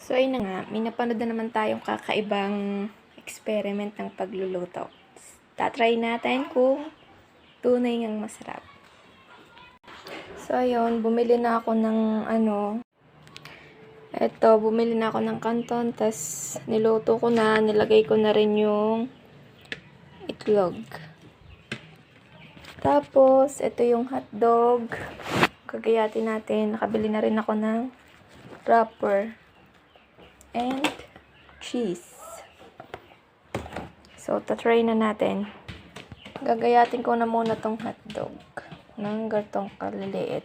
So, ayun na nga. May napanood na naman tayong kakaibang experiment ng pagluluto. Tatry natin kung tunay ngang masarap. So, ayun. Bumili na ako ng bumili na ako ng kanton. Tas, niluto ko na. Nilagay ko na rin yung itlog. Tapos, ito yung hotdog. Gagayatin natin. Nakabili na rin ako ng wrapper. And cheese. So, tatry na natin. Gagayatin ko na muna tong hotdog ng gatong kaliliit.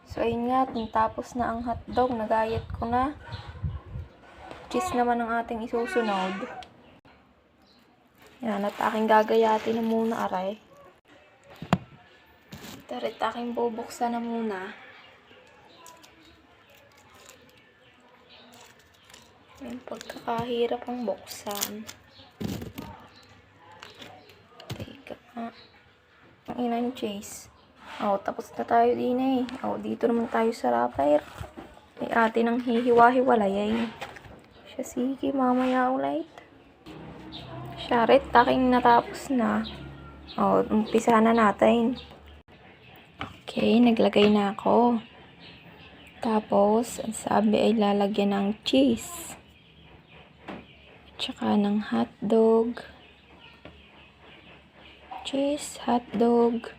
So, ayun nga. Tapos na ang hotdog. Nagayat ko na. Cheese naman ang ating isusunod. Yan. At aking gagayatin na muna, aray. Tarit aking bubuksan na muna. May pagkakahirap ang buksan. Teka nga. Ang ina yung cheese. Tapos na tayo din eh. Dito naman tayo sa wrapper. May ate nang hihiwa-hiwalay eh. Siya sige, mamaya ulit. Sharet, taking natapos na. Umpisa na natin. Okay, naglagay na ako. Tapos, ang sabi ay lalagyan ng cheese. Tsaka ng hotdog. Cheese, hotdog.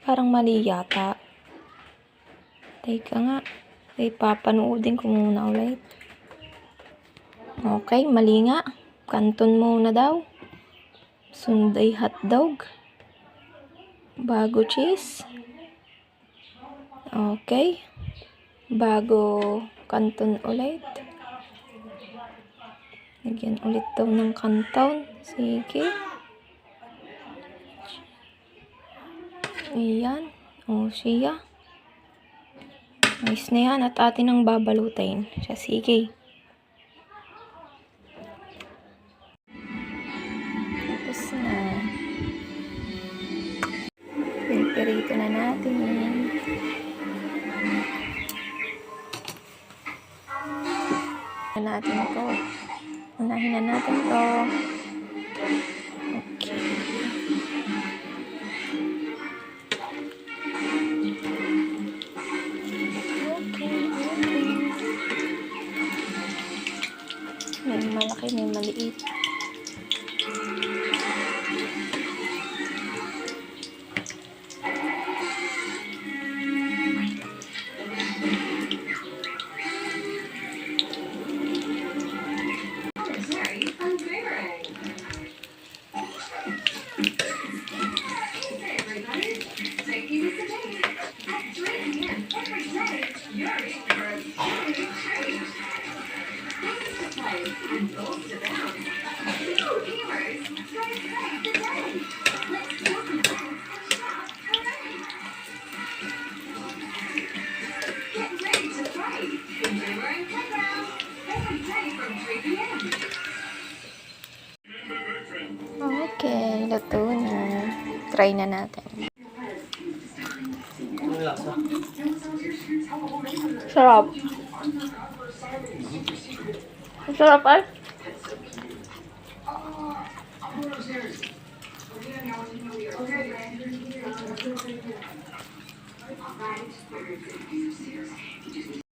Parang mali yata. Teka nga. Papanoodin ko muna ulit. Okay, mali nga. Kanton muna daw. Sunday hotdog. Bago cheese. Okay. Bago kanton ulit. Lagyan ulit daw ng kanton. Sige. Ayan. Siya. Nice na yan. At atin ang babalutin. Siya, sige. Tapos na. Pinipirito na natin. Unahin na natin to. Okay. May malaki, may maliit. Okay, luto na. Try na natin. Sarap. Sarap ay.